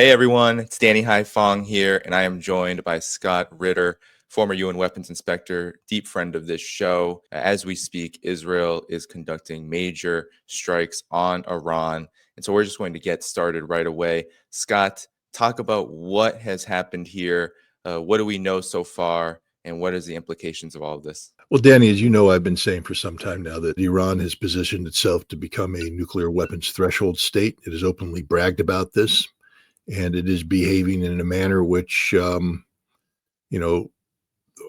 Hey everyone, it's Danny Dhaiphong here, and I am joined by Scott Ritter, former UN weapons inspector, deep friend of this show. As we speak, Israel is conducting major strikes on Iran, and so we're just going to get started right away. Scott, talk about what has happened here. What do we know so far, and what is the implications of all of this? Well, Danny, as you know, I've been saying for some time now that Iran has positioned itself to become a nuclear weapons threshold state. It has openly bragged about this, and it is behaving in a manner which,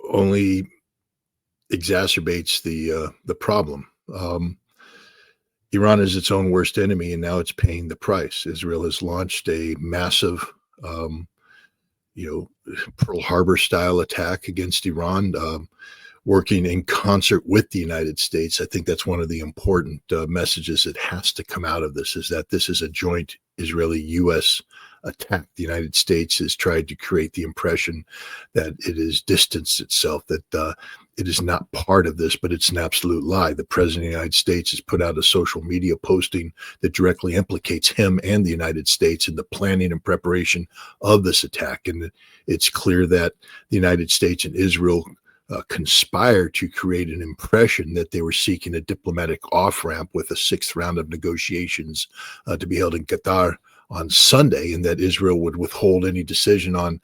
only exacerbates the problem. Iran is its own worst enemy, and now it's paying the price. Israel has launched a massive, Pearl Harbor style attack against Iran. Working in concert with the United States. I think that's one of the important messages that has to come out of this, is that this is a joint Israeli-U.S. attack. The United States has tried to create the impression that it has distanced itself, that it is not part of this, but it's an absolute lie. The President of the United States has put out a social media posting that directly implicates him and the United States in the planning and preparation of this attack. And it's clear that the United States and Israel conspire to create an impression that they were seeking a diplomatic off-ramp with a sixth round of negotiations to be held in Qatar on Sunday, and that Israel would withhold any decision on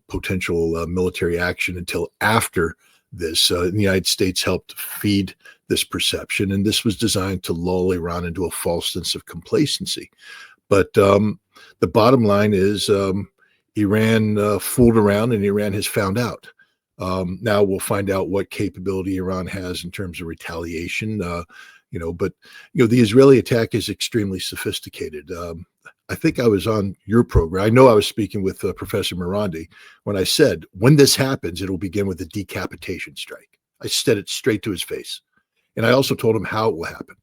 potential military action until after this. The United States helped feed this perception, and this was designed to lull Iran into a false sense of complacency. But the bottom line is Iran fooled around, and Iran has found out. Now we'll find out what capability Iran has in terms of retaliation, but the Israeli attack is extremely sophisticated. I think I was on your program. I know I was speaking with Professor Morandi when I said, when this happens, it'll begin with a decapitation strike. I said it straight to his face. And I also told him how it will happen.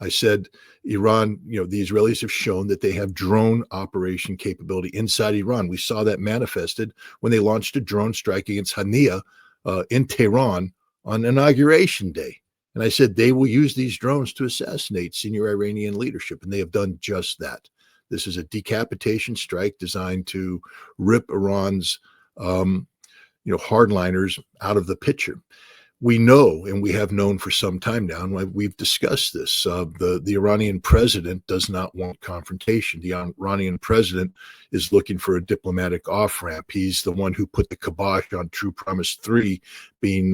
I said, Iran, the Israelis have shown that they have drone operation capability inside Iran. We saw that manifested when they launched a drone strike against Hania in Tehran on Inauguration Day. And I said, they will use these drones to assassinate senior Iranian leadership. And they have done just that. This is a decapitation strike designed to rip Iran's, hardliners out of the picture. We know, and we have known for some time now, and we've discussed this, the Iranian president does not want confrontation. The Iranian president is looking for a diplomatic off-ramp. He's the one who put the kibosh on True Promise 3 being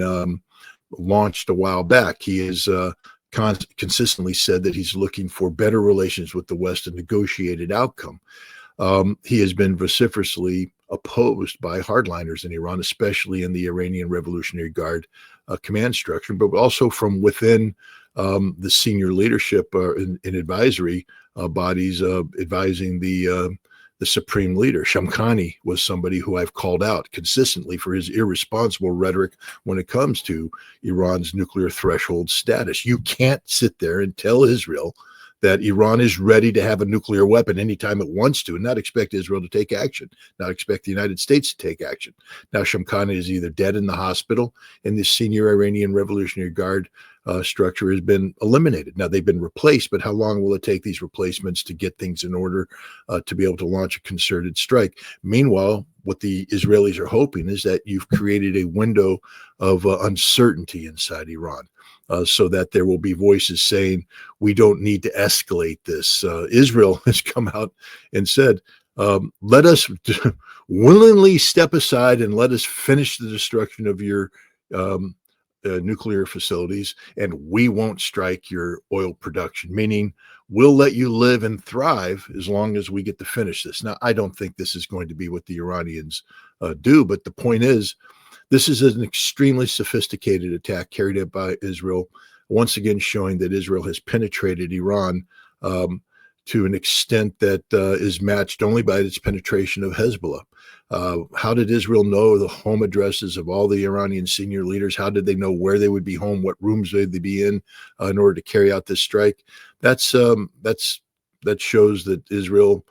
launched a while back. He has consistently said that he's looking for better relations with the West, a negotiated outcome. He has been vociferously opposed by hardliners in Iran, especially in the Iranian Revolutionary Guard command structure, but also from within the senior leadership in advisory bodies advising the supreme leader. Shamkhani was somebody who I've called out consistently for his irresponsible rhetoric when it comes to Iran's nuclear threshold status. You can't sit there and tell Israel that Iran is ready to have a nuclear weapon anytime it wants to, and not expect Israel to take action, not expect the United States to take action. Now, Shamkhani is either dead in the hospital, and the senior Iranian Revolutionary Guard structure has been eliminated. Now, they've been replaced, but how long will it take these replacements to get things in order to be able to launch a concerted strike? Meanwhile, what the Israelis are hoping is that you've created a window of uncertainty inside Iran. So that there will be voices saying, we don't need to escalate this. Israel has come out and said, let us willingly step aside and let us finish the destruction of your nuclear facilities, and we won't strike your oil production, meaning we'll let you live and thrive as long as we get to finish this. Now, I don't think this is going to be what the Iranians do, but the point is, this is an extremely sophisticated attack carried out by Israel, once again showing that Israel has penetrated Iran to an extent that is matched only by its penetration of Hezbollah. How did Israel know the home addresses of all the Iranian senior leaders? How did they know where they would be home, what rooms they'd be in order to carry out this strike? That shows that Israel,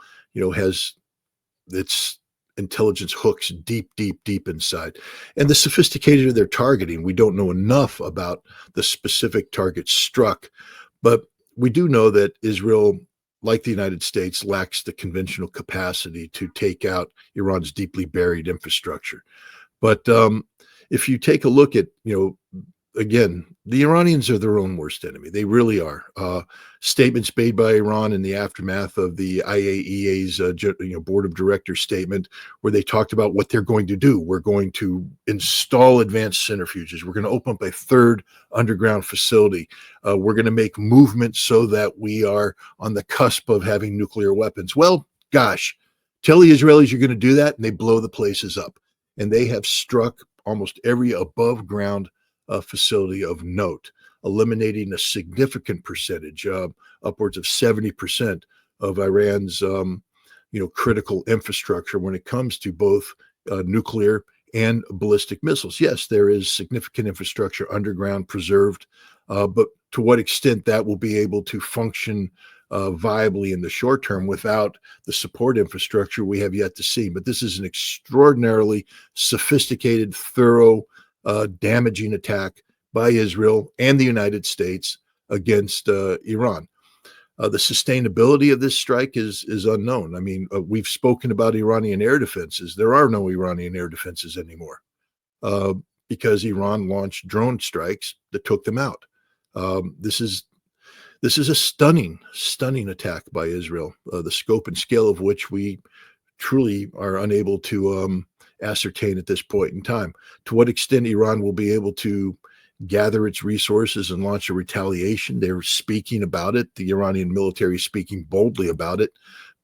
has its intelligence hooks deep inside. And the sophistication of their targeting, we don't know enough about the specific targets struck, but we do know that Israel like the United States, lacks the conventional capacity to take out Iran's deeply buried infrastructure. But if you take a look at, again, the Iranians are their own worst enemy. They really are. Statements made by Iran in the aftermath of the IAEA's board of directors statement, where they talked about what they're going to do. We're going to install advanced centrifuges. We're going to open up a third underground facility. We're going to make movements so that we are on the cusp of having nuclear weapons. Well, gosh, tell the Israelis you're going to do that, and they blow the places up. And they have struck almost every above ground facility of note, eliminating a significant percentage, upwards of 70% of Iran's, critical infrastructure when it comes to both nuclear and ballistic missiles. Yes, there is significant infrastructure underground preserved, but to what extent that will be able to function viably in the short term without the support infrastructure, we have yet to see. But this is an extraordinarily sophisticated, thorough, damaging attack by Israel and the United States against Iran. The sustainability of this strike is unknown. I mean, we've spoken about Iranian air defenses. There are no Iranian air defenses anymore because Iran launched drone strikes that took them out. This is a stunning attack by Israel, the scope and scale of which we truly are unable to ascertain at this point in time. To what extent Iran will be able to gather its resources and launch a retaliation. They're speaking about it. The Iranian military is speaking boldly about it.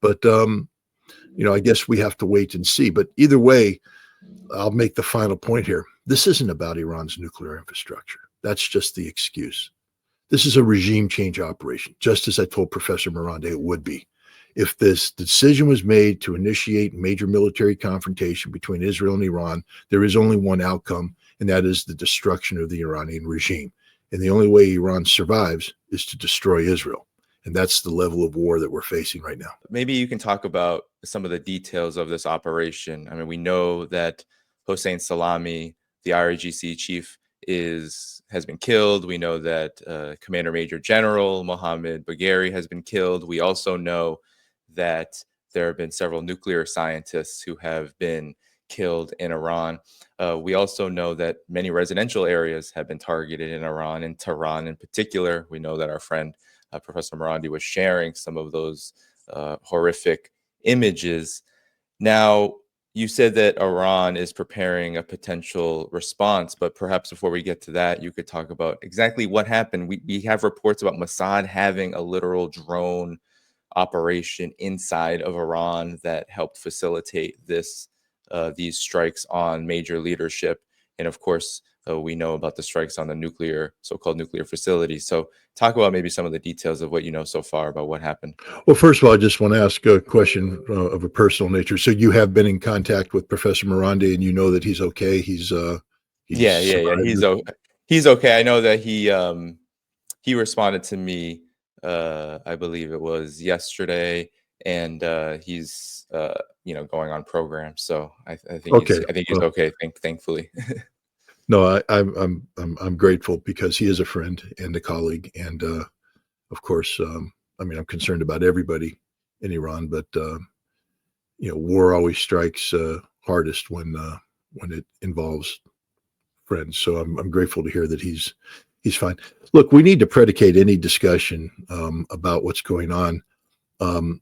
But, I guess we have to wait and see. But either way, I'll make the final point here. This isn't about Iran's nuclear infrastructure. That's just the excuse. This is a regime change operation, just as I told Professor Miranda it would be. If this decision was made to initiate major military confrontation between Israel and Iran, there is only one outcome, and that is the destruction of the Iranian regime. And the only way Iran survives is to destroy Israel. And that's the level of war that we're facing right now. Maybe you can talk about some of the details of this operation. I mean, we know that Hossein Salami, the IRGC chief, has been killed. We know that Commander Major General Mohammad Bagheri has been killed. We also know that there have been several nuclear scientists who have been killed in Iran. We also know that many residential areas have been targeted in Iran, in Tehran in particular. We know that our friend Professor Morandi was sharing some of those horrific images. Now, you said that Iran is preparing a potential response, but perhaps before we get to that, you could talk about exactly what happened. We have reports about Mossad having a literal drone operation inside of Iran that helped facilitate these strikes on major leadership. And of course, we know about the strikes on the so-called nuclear facilities. So talk about maybe some of the details of what you know so far about what happened. Well, first of all, I just want to ask a question of a personal nature. So you have been in contact with Professor Morandi, and you know that he's okay. He's yeah. He's okay. I know that he responded to me. I believe it was yesterday, and he's going on program. So I think okay. he's okay. Thankfully. No, I'm grateful because he is a friend and a colleague, and of course, I'm concerned about everybody in Iran, but war always strikes hardest when it involves friends. So I'm grateful to hear that he's fine. Look, we need to predicate any discussion about what's going on.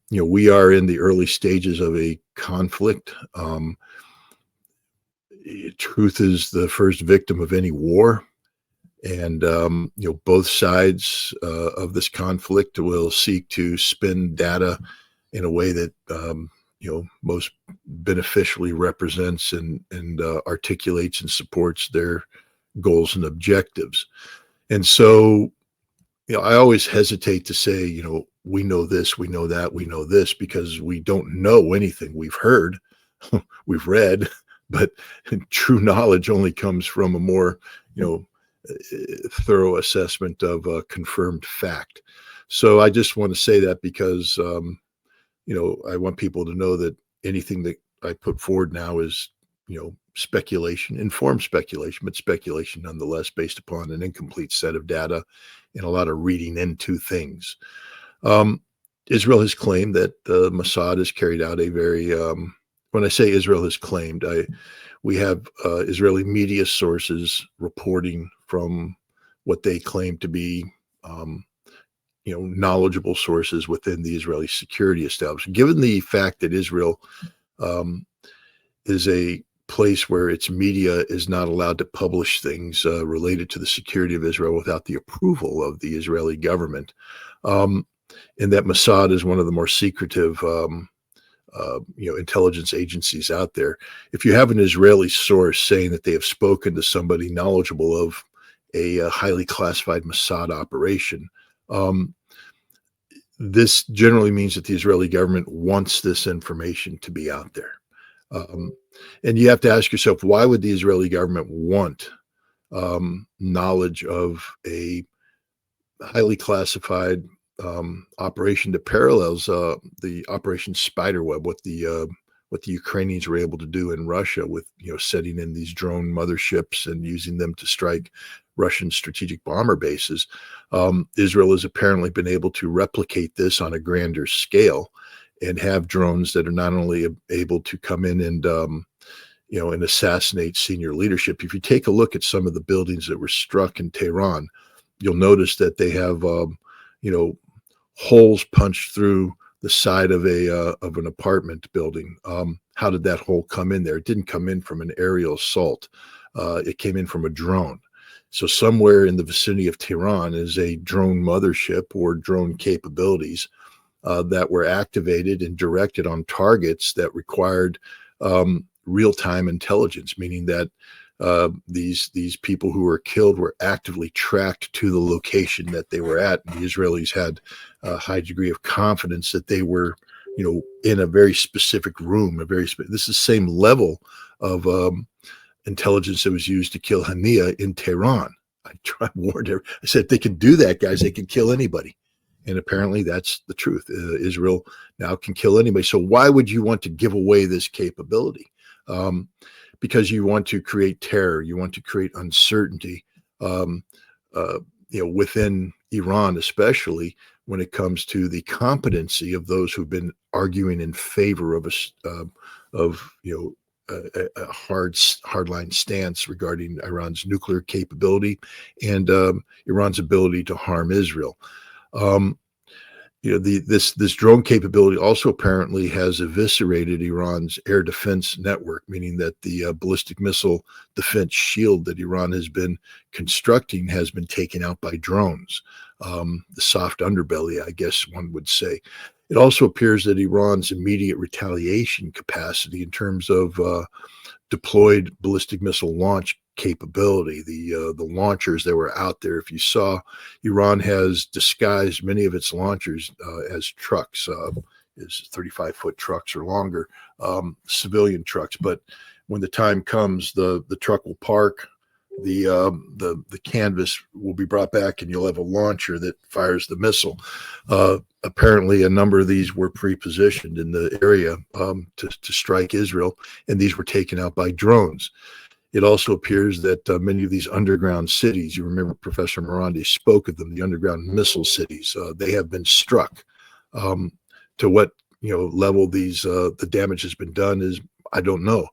We are in the early stages of a conflict. Truth is the first victim of any war, and both sides of this conflict will seek to spin data in a way that most beneficially represents and articulates and supports their goals and objectives. And so I always hesitate to say we know this, we know that, we know this, because we don't know anything. We've heard, we've read, but true knowledge only comes from a more, thorough assessment of confirmed fact. So I just want to say that because, I want people to know that anything that I put forward now is, speculation, informed speculation, but speculation nonetheless, based upon an incomplete set of data and a lot of reading into things. Israel has claimed that the Mossad has carried out a very, when I say Israel has claimed, we have Israeli media sources reporting from what they claim to be, knowledgeable sources within the Israeli security establishment. Given the fact that Israel is a place where its media is not allowed to publish things related to the security of Israel without the approval of the Israeli government, and that Mossad is one of the more secretive intelligence agencies out there. If you have an Israeli source saying that they have spoken to somebody knowledgeable of a highly classified Mossad operation, this generally means that the Israeli government wants this information to be out there. And you have to ask yourself, why would the Israeli government want knowledge of a highly classified operation that parallels the Operation Spiderweb, what the Ukrainians were able to do in Russia with setting in these drone motherships and using them to strike Russian strategic bomber bases. Israel has apparently been able to replicate this on a grander scale and have drones that are not only able to come in and and assassinate senior leadership. If you take a look at some of the buildings that were struck in Tehran, you'll notice that they have holes punched through the side of an apartment building. How did that hole come in there? It didn't come in from an aerial assault. It came in from a drone. So somewhere in the vicinity of Tehran is a drone mothership or drone capabilities that were activated and directed on targets that required real-time intelligence, meaning that these people who were killed were actively tracked to the location that they were at. And the Israelis had a high degree of confidence that they were, in a very specific room. This is the same level of intelligence that was used to kill Hania in Tehran. I warned her. I said, they can do that, guys. They can kill anybody. And apparently that's the truth. Israel now can kill anybody. So why would you want to give away this capability? Because you want to create terror. You want to create uncertainty, within Iran, especially when it comes to the competency of those who've been arguing in favor of a hardline stance regarding Iran's nuclear capability and Iran's ability to harm Israel. This drone capability also apparently has eviscerated Iran's air defense network, meaning that the ballistic missile defense shield that Iran has been constructing has been taken out by drones. The soft underbelly, I guess one would say. It also appears that Iran's immediate retaliation capacity in terms of deployed ballistic missile launch capability, the launchers that were out there. If you saw, Iran has disguised many of its launchers as trucks, is 35-foot trucks or longer, civilian trucks. But when the time comes, the truck will park, the canvas will be brought back, and you'll have a launcher that fires the missile. Apparently, a number of these were pre-positioned in the area to strike Israel, and these were taken out by drones. It also appears that many of these underground cities, you remember Professor Morandi spoke of them, the underground missile cities, they have been struck. To what level the damage has been done is, I don't know.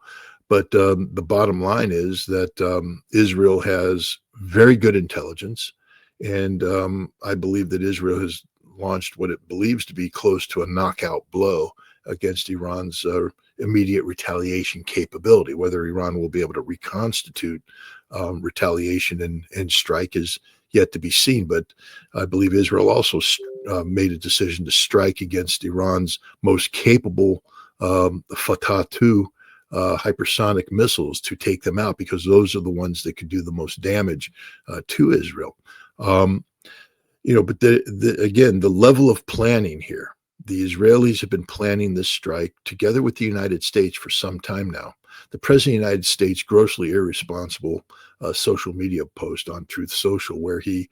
But the bottom line is that Israel has very good intelligence, and I believe that Israel has launched what it believes to be close to a knockout blow against Iran's immediate retaliation capability. Whether Iran will be able to reconstitute retaliation and strike is yet to be seen. But I believe Israel also made a decision to strike against Iran's most capable Fatah 2 hypersonic missiles to take them out, because those are the ones that could do the most damage to Israel. But again, the level of planning here, the Israelis have been planning this strike together with the United States for some time now. The President of the United States, grossly irresponsible social media post on Truth Social, where he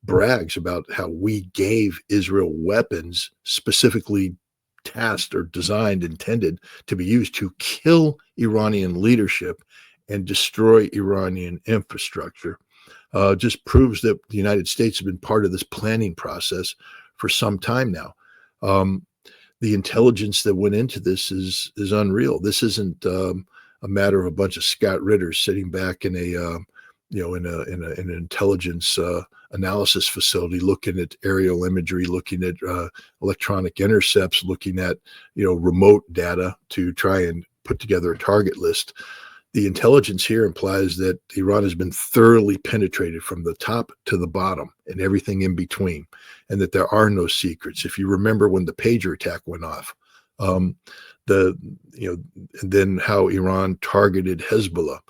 brags about how we gave Israel weapons specifically tasked or designed, intended to be used to kill Iranian leadership and destroy Iranian infrastructure, just proves that the United States has been part of this planning process for some time now. The intelligence that went into this is unreal. This isn't a matter of a bunch of Scott Ritter sitting back in an intelligence analysis facility, looking at aerial imagery, looking at electronic intercepts, looking at remote data to try and put together a target list. The intelligence here implies that Iran has been thoroughly penetrated from the top to the bottom and everything in between, and that there are no secrets. If you remember when the pager attack went off, and then how Iran targeted Hezbollah,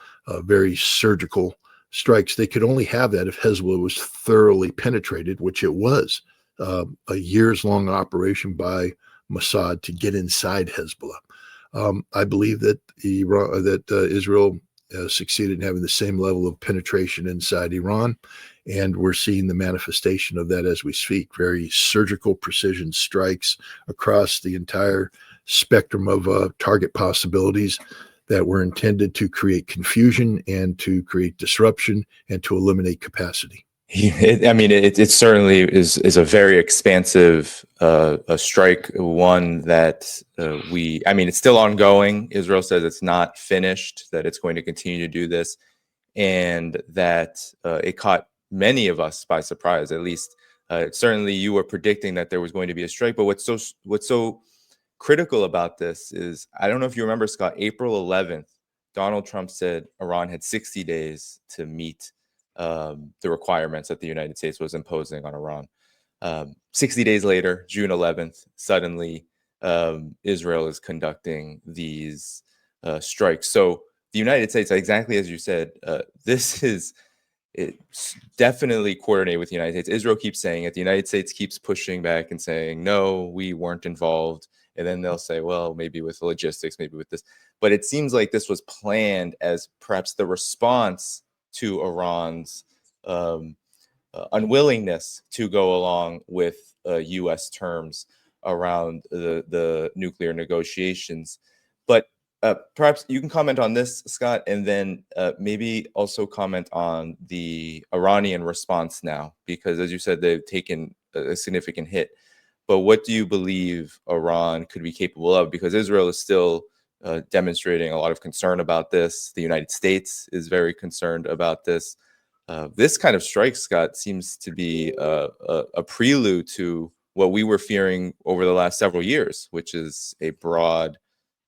very surgical strikes. They could only have that if Hezbollah was thoroughly penetrated, which it was. A years-long operation by Mossad to get inside Hezbollah. I believe that Israel succeeded in having the same level of penetration inside Iran, and we're seeing the manifestation of that as we speak. Very surgical precision strikes across the entire spectrum of target possibilities that were intended to create confusion and to create disruption and to eliminate capacity. It certainly is a very expansive a strike, one that it's still ongoing. Israel says it's not finished, that it's going to continue to do this, and that it caught many of us by surprise. At least certainly you were predicting that there was going to be a strike. But what's so critical about this is, I don't know if you remember, Scott, April 11th, Donald Trump said Iran had 60 days to meet the requirements that the United States was imposing on Iran. 60 days later, June 11th, suddenly Israel is conducting these strikes. So the United States, exactly as you said, it's definitely coordinated with the United States. Israel keeps saying it. The United States keeps pushing back and saying, no, we weren't involved. And then they'll say, well, maybe with logistics, maybe with this. But it seems like this was planned as perhaps the response to Iran's unwillingness to go along with U.S. terms around the nuclear negotiations. But perhaps you can comment on this, Scott, and then maybe also comment on the Iranian response now, because as you said, they've taken a significant hit. But what do you believe Iran could be capable of? Because Israel is still demonstrating a lot of concern about this. The United States is very concerned about this. This kind of strike, Scott, seems to be a prelude to what we were fearing over the last several years, which is a broad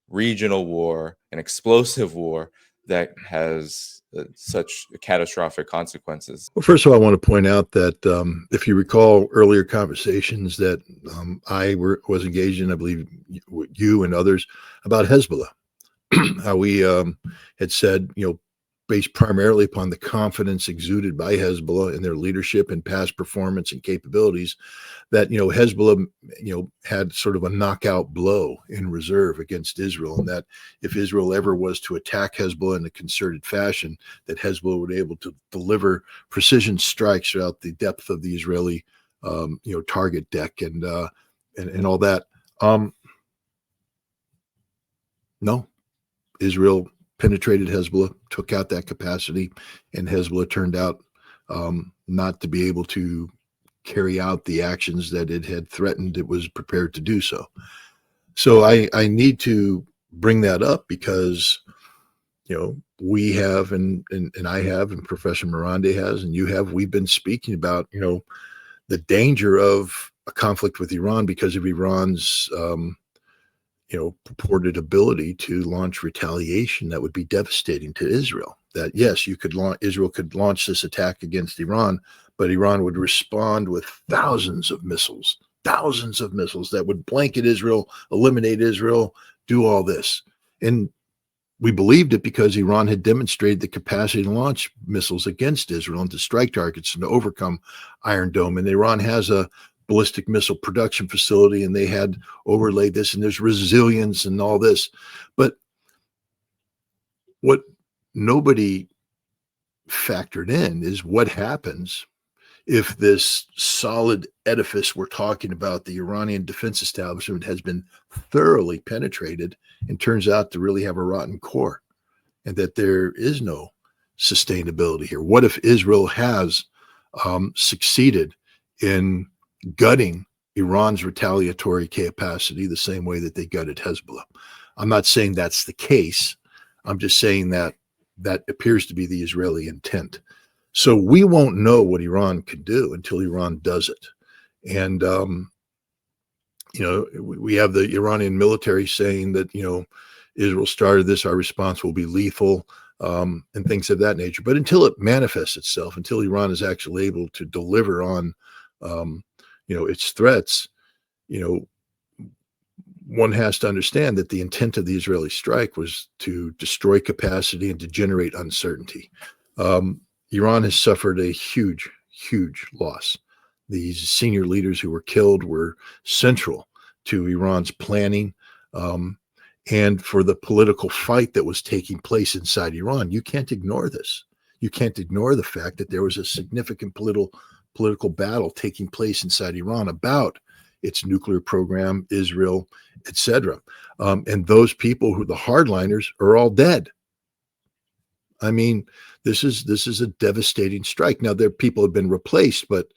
regional war, an explosive war that has such catastrophic consequences. Well, first of all, I want to point out that if you recall earlier conversations that I was engaged in, I believe you and others, about Hezbollah, how we had said, based primarily upon the confidence exuded by Hezbollah in their leadership and past performance and capabilities, that Hezbollah had sort of a knockout blow in reserve against Israel, and that if Israel ever was to attack Hezbollah in a concerted fashion, that Hezbollah would be able to deliver precision strikes throughout the depth of the Israeli target deck and all that. No, Israel penetrated Hezbollah, took out that capacity, and Hezbollah turned out not to be able to carry out the actions that it had threatened it was prepared to do so. So I need to bring that up because, we have, and I have, and Professor Mirande has, and you have, we've been speaking about, the danger of a conflict with Iran because of Iran's purported ability to launch retaliation that would be devastating to Israel. That yes, Israel could launch this attack against Iran, but Iran would respond with thousands of missiles that would blanket Israel, eliminate Israel, do all this. And we believed it because Iran had demonstrated the capacity to launch missiles against Israel and to strike targets and to overcome Iron Dome. And Iran has a ballistic missile production facility, and they had overlaid this, and there's resilience and all this. But what nobody factored in is what happens if this solid edifice we're talking about, the Iranian defense establishment, has been thoroughly penetrated and turns out to really have a rotten core, and that there is no sustainability here. What if Israel has succeeded in gutting Iran's retaliatory capacity the same way that they gutted Hezbollah. I'm not saying that's the case. I'm just saying that that appears to be the Israeli intent. So we won't know what Iran could do until Iran does it. And, we have the Iranian military saying that, Israel started this, our response will be lethal, and things of that nature. But until it manifests itself, until Iran is actually able to deliver on, its threats, one has to understand that the intent of the Israeli strike was to destroy capacity and to generate uncertainty. Iran has suffered a huge, huge loss. These senior leaders who were killed were central to Iran's planning and for the political fight that was taking place inside Iran. You can't ignore this. You can't ignore the fact that there was a significant political battle taking place inside Iran about its nuclear program, Israel, etc. And those people who the hardliners are all dead. I mean, this is a devastating strike. Now, people have been replaced, but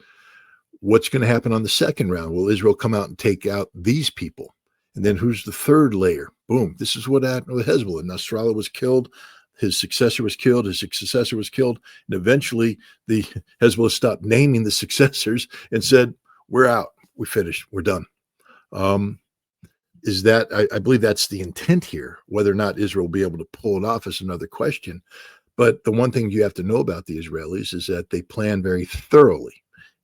what's going to happen on the second round? Will Israel come out and take out these people? And then who's the third layer? Boom. This is what happened with Hezbollah. Nasrallah was killed. His successor was killed. His successor was killed. And eventually the Hezbollah stopped naming the successors and said, we're out. We finished. We're done. Is that, I believe that's the intent here. Whether or not Israel will be able to pull it off is another question. But the one thing you have to know about the Israelis is that they plan very thoroughly.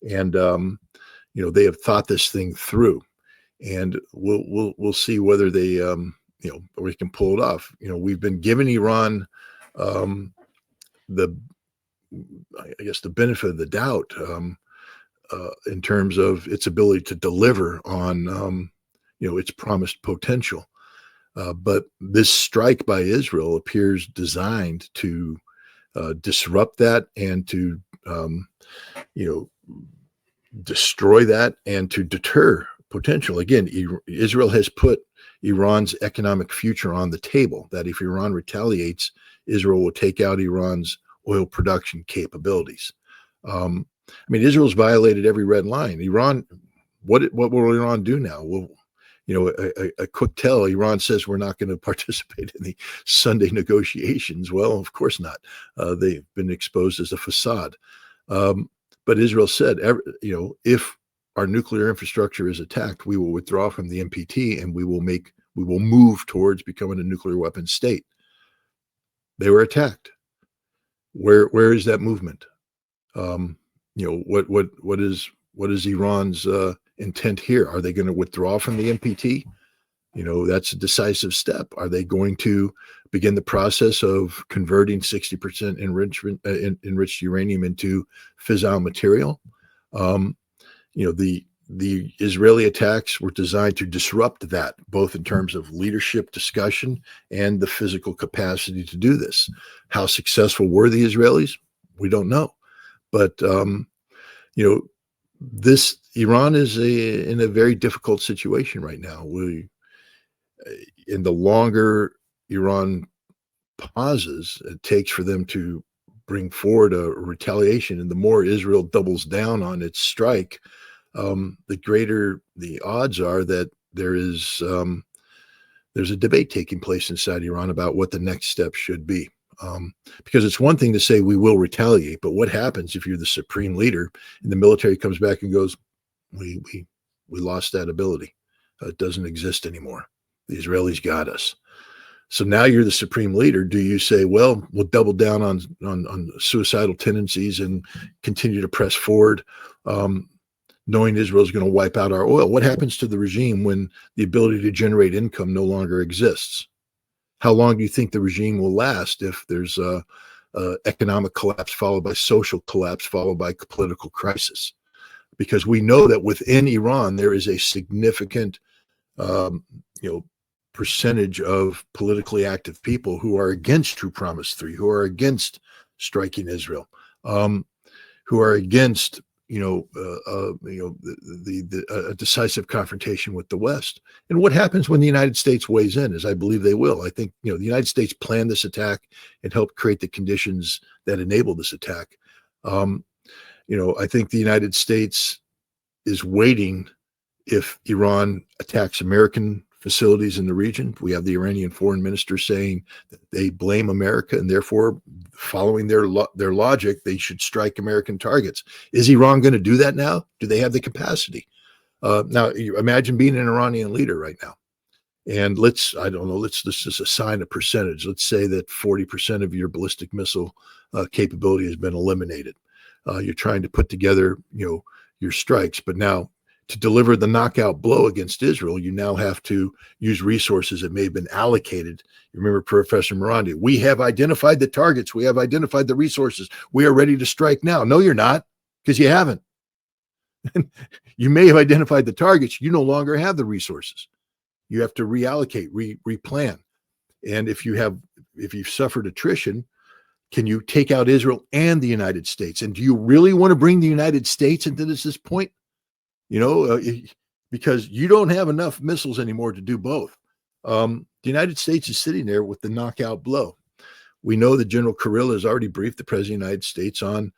And, they have thought this thing through. And we'll see whether they, we can pull it off. We've been giving Iran the benefit of the doubt in terms of its ability to deliver on, its promised potential. But this strike by Israel appears designed to disrupt that and to, destroy that and to deter potential. Again, Israel has put Iran's economic future on the table, that if Iran retaliates, Israel will take out Iran's oil production capabilities. Israel's violated every red line. Iran, what will Iran do now? Well, a quick tell, Iran says we're not going to participate in the Sunday negotiations. Well, of course not. They've been exposed as a facade. But Israel said, if our nuclear infrastructure is attacked, we will withdraw from the NPT and we will move towards becoming a nuclear weapons state. They were attacked. Where is that movement? What is Iran's intent here? Are they going to withdraw from the NPT? That's a decisive step. Are they going to begin the process of converting 60% enriched uranium into fissile material? The Israeli attacks were designed to disrupt that, both in terms of leadership discussion and the physical capacity to do this. How successful were the Israelis? We don't know. But, Iran is in a very difficult situation right now. In the longer Iran pauses it takes for them to bring forward a retaliation, and the more Israel doubles down on its strike, the greater the odds are that there's a debate taking place inside Iran about what the next step should be. Because it's one thing to say we will retaliate, but what happens if you're the supreme leader and the military comes back and goes, we lost that ability. It doesn't exist anymore. The Israelis got us. So now you're the supreme leader. Do you say, well, we'll double down on suicidal tendencies and continue to press forward, knowing Israel is going to wipe out our oil? What happens to the regime when the ability to generate income no longer exists? How long do you think the regime will last if there's a economic collapse followed by social collapse followed by political crisis? Because we know that within Iran there is a significant, percentage of politically active people who are against True Promise 3, who are against striking Israel, who are against a decisive confrontation with the West. And what happens when the United States weighs in, as I believe they will? I think, the United States planned this attack and helped create the conditions that enable this attack. I think the United States is waiting if Iran attacks American facilities in the region, we have the Iranian foreign minister saying that they blame America, and therefore, following their logic, they should strike American targets. Is Iran going to do that now? Do they have the capacity? Now, you imagine being an Iranian leader right now. And let's just assign a percentage. Let's say that 40% of your ballistic missile capability has been eliminated. You're trying to put together, your strikes, but now to deliver the knockout blow against Israel, you now have to use resources that may have been allocated. You remember Professor Morandi, we have identified the targets. We have identified the resources. We are ready to strike now. No, you're not, because you haven't. You may have identified the targets. You no longer have the resources. You have to reallocate, replan. And if you've suffered attrition, can you take out Israel and the United States? And do you really want to bring the United States into this point? Because you don't have enough missiles anymore to do both. The United States is sitting there with the knockout blow. We know that General Kurilla has already briefed the President of the United States on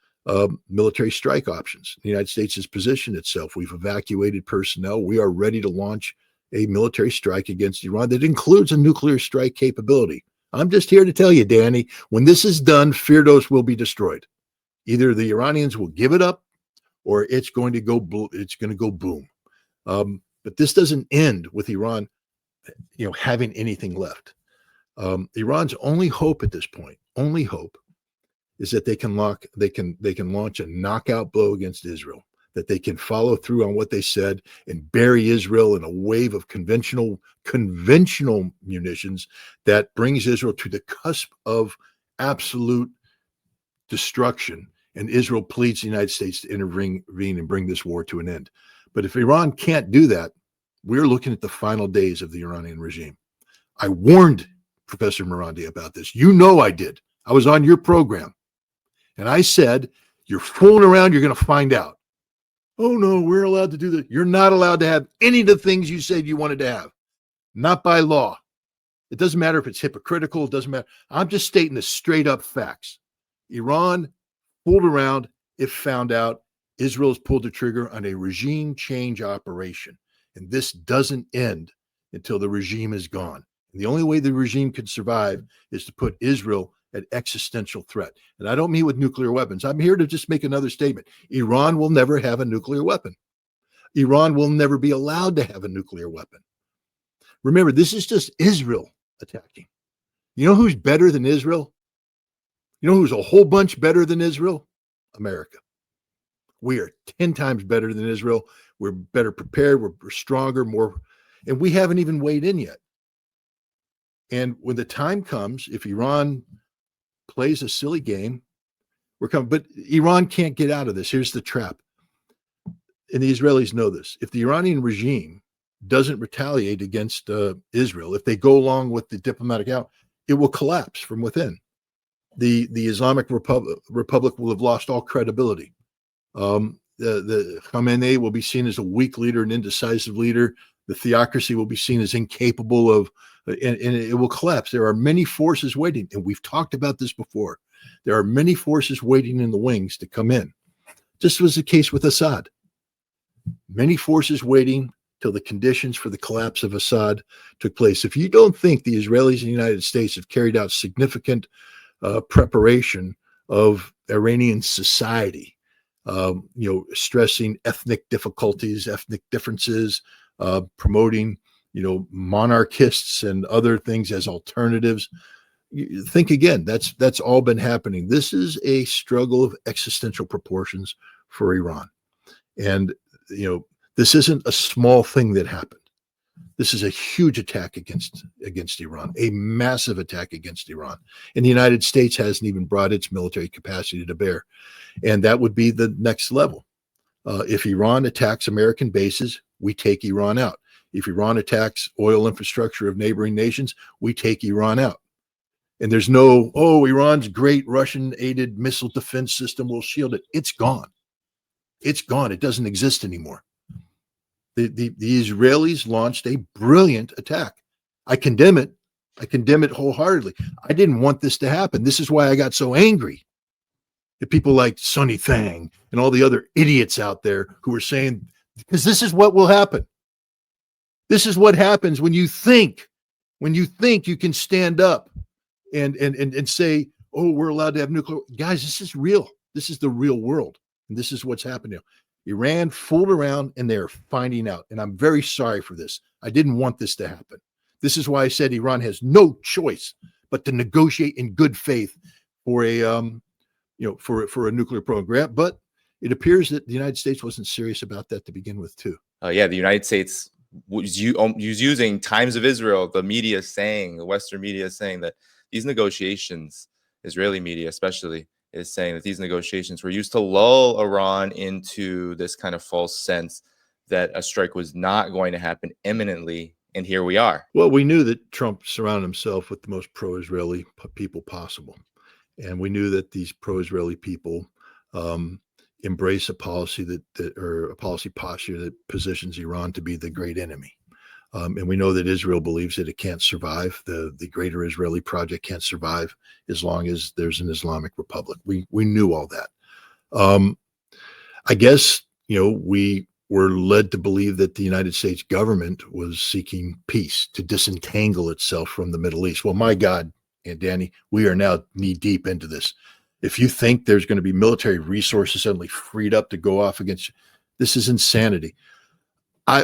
military strike options. The United States has positioned itself. We've evacuated personnel. We are ready to launch a military strike against Iran that includes a nuclear strike capability. I'm just here to tell you, Danny, when this is done, Firdos will be destroyed. Either the Iranians will give it up, or it's going to go boom. But this doesn't end with Iran, having anything left. Iran's only hope at this point, is that they can launch a knockout blow against Israel, that they can follow through on what they said and bury Israel in a wave of conventional munitions that brings Israel to the cusp of absolute destruction. And Israel pleads the United States to intervene and bring this war to an end. But if Iran can't do that, we're looking at the final days of the Iranian regime. I warned Professor Morandi about this. I did. I was on your program. And I said, you're fooling around, you're going to find out. Oh, no, we're allowed to do that. You're not allowed to have any of the things you said you wanted to have. Not by law. It doesn't matter if it's hypocritical. It doesn't matter. I'm just stating the straight up facts. Iran fooled around. It found out. Israel's pulled the trigger on a regime change operation. And this doesn't end until the regime is gone. And the only way the regime could survive is to put Israel at existential threat. And I don't mean with nuclear weapons. I'm here to just make another statement. Iran will never have a nuclear weapon. Iran will never be allowed to have a nuclear weapon. Remember, this is just Israel attacking. You know who's better than Israel? You know who's a whole bunch better than Israel? America. We are 10 times better than Israel. We're better prepared. We're stronger, more, and we haven't even weighed in yet. And when the time comes, if Iran plays a silly game, we're coming. But Iran can't get out of this. Here's the trap. And the Israelis know this. If the Iranian regime doesn't retaliate against Israel, if they go along with the diplomatic out, it will collapse from within. The Islamic Republic will have lost all credibility. The Khamenei will be seen as a weak leader, an indecisive leader. The theocracy will be seen as incapable of, and it will collapse. There are many forces waiting, and we've talked about this before. There are many forces waiting in the wings to come in. This was the case with Assad. Many forces waiting till the conditions for the collapse of Assad took place. If you don't think the Israelis and the United States have carried out significant preparation of Iranian society, stressing ethnic difficulties, ethnic differences, promoting, monarchists and other things as alternatives. You think again, that's all been happening. This is a struggle of existential proportions for Iran. And, this isn't a small thing that happened. This is a huge attack against Iran, a massive attack against Iran. And the United States hasn't even brought its military capacity to bear. And that would be the next level. If Iran attacks American bases, we take Iran out. If Iran attacks oil infrastructure of neighboring nations, we take Iran out. And there's no, Iran's great Russian-aided missile defense system will shield it. It's gone. It's gone. It doesn't exist anymore. The Israelis launched a brilliant attack. I condemn it. I condemn it wholeheartedly. I didn't want this to happen. This is why I got so angry at people like Sonny Thang and all the other idiots out there who were saying, because this is what will happen. This is what happens when you think you can stand up and say, oh, we're allowed to have nuclear. Guys, this is real. This is the real world. And this is what's happening. Iran fooled around and they're finding out. And I'm very sorry for this. I didn't want this to happen. This is why I said Iran has no choice but to negotiate in good faith for a for a nuclear program. But it appears that the United States wasn't serious about that to begin with, too. Yeah, the United States was using Times of Israel, the media saying, the Western media saying that these negotiations, Israeli media especially, is saying that these negotiations were used to lull Iran into this kind of false sense that a strike was not going to happen imminently. And here we are. Well, we knew that Trump surrounded himself with the most pro-Israeli people possible. And we knew that these pro-Israeli people embrace a policy or a policy posture that positions Iran to be the great enemy. And we know that Israel believes that it can't survive. The greater Israeli project can't survive as long as there's an Islamic Republic. We knew all that. I guess, we were led to believe that the United States government was seeking peace to disentangle itself from the Middle East. Well, my God, and Danny, we are now knee deep into this. If you think there's going to be military resources suddenly freed up to go off against you, this is insanity.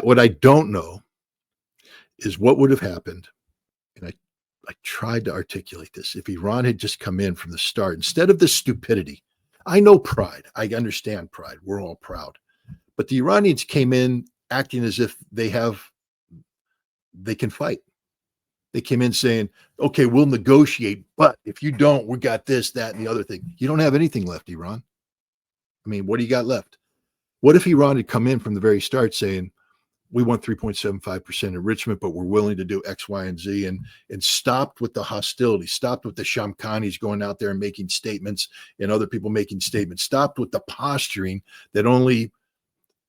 What I don't know is what would have happened, and I tried to articulate this, if Iran had just come in from the start, instead of the stupidity. I know pride. I understand pride. We're all proud. But the Iranians came in acting as if they can fight. They came in saying, okay, we'll negotiate, but if you don't, we got this, that, and the other thing. You don't have anything left, Iran. I mean, what do you got left? What if Iran had come in from the very start saying, we want 3.75% enrichment, but we're willing to do X, Y, and Z, and stopped with the hostility, stopped with the Shamkhanis going out there and making statements and other people making statements, stopped with the posturing that only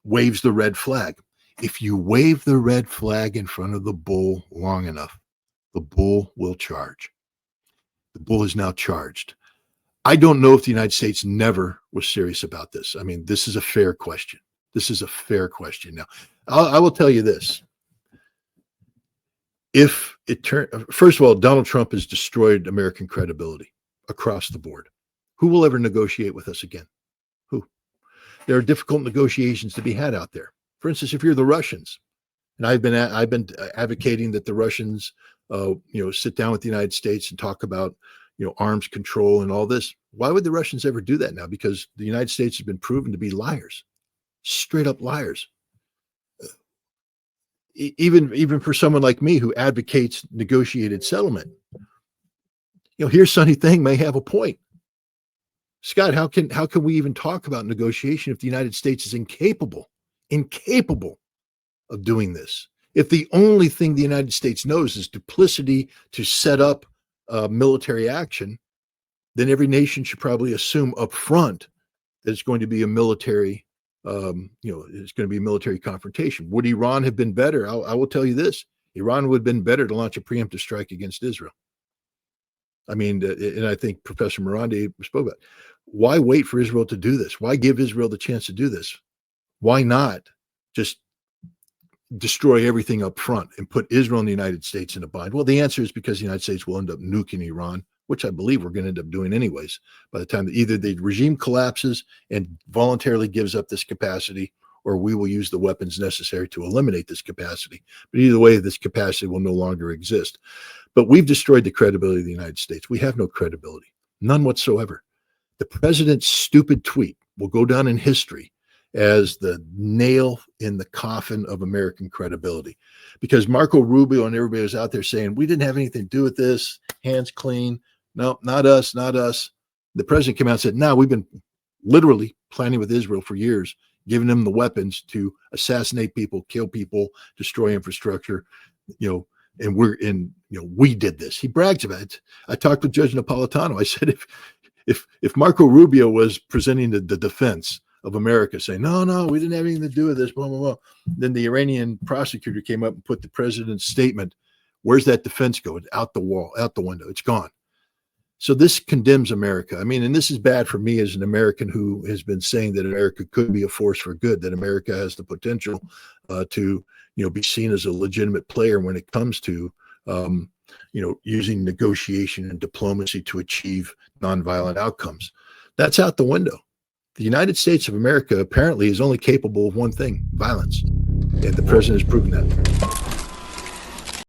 waves the red flag. If you wave the red flag in front of the bull long enough, the bull will charge. The bull is now charged. I don't know if the United States never was serious about this. I mean, this is a fair question. This is a fair question. Now, I will tell you this. If it first of all, Donald Trump has destroyed American credibility across the board. Who will ever negotiate with us again? Who? There are difficult negotiations to be had out there. For instance, if you're the Russians, and I've been advocating that the Russians sit down with the United States and talk about, arms control and all this. Why would the Russians ever do that now? Because the United States has been proven to be liars, straight up liars. Even for someone like me who advocates negotiated settlement, here Sonny Thing may have a point. Scott, how can we even talk about negotiation if the United States is incapable of doing this? If the only thing the United States knows is duplicity to set up military action, then every nation should probably assume up front that it's going to be a military, it's going to be a military confrontation. Would Iran have been better? I will tell you this: Iran would have been better to launch a preemptive strike against Israel. I mean, and I think Professor Morandi spoke about it. Why wait for Israel to do this? Why give Israel the chance to do this? Why not just destroy everything up front and put Israel and the United States in a bind? Well, the answer is because the United States will end up nuking Iran, which I believe we're going to end up doing anyways, by the time that either the regime collapses and voluntarily gives up this capacity, or we will use the weapons necessary to eliminate this capacity. But either way, this capacity will no longer exist. But we've destroyed the credibility of the United States. We have no credibility, none whatsoever. The president's stupid tweet will go down in history as the nail in the coffin of American credibility, because Marco Rubio and everybody was out there saying, we didn't have anything to do with this, hands clean. No, not us, not us. The president came out and said, no, we've been literally planning with Israel for years, giving them the weapons to assassinate people, kill people, destroy infrastructure, and we did this. He brags about it. I talked with Judge Napolitano. I said, if Marco Rubio was presenting the defense of America, saying, no, we didn't have anything to do with this, blah, blah, blah, then the Iranian prosecutor came up and put the president's statement, where's that defense go? It's out the wall, out the window. It's gone. So this condemns America. I mean, and this is bad for me as an American who has been saying that America could be a force for good, that America has the potential to be seen as a legitimate player when it comes to, using negotiation and diplomacy to achieve nonviolent outcomes. That's out the window. The United States of America apparently is only capable of one thing: violence. And the president has proven that.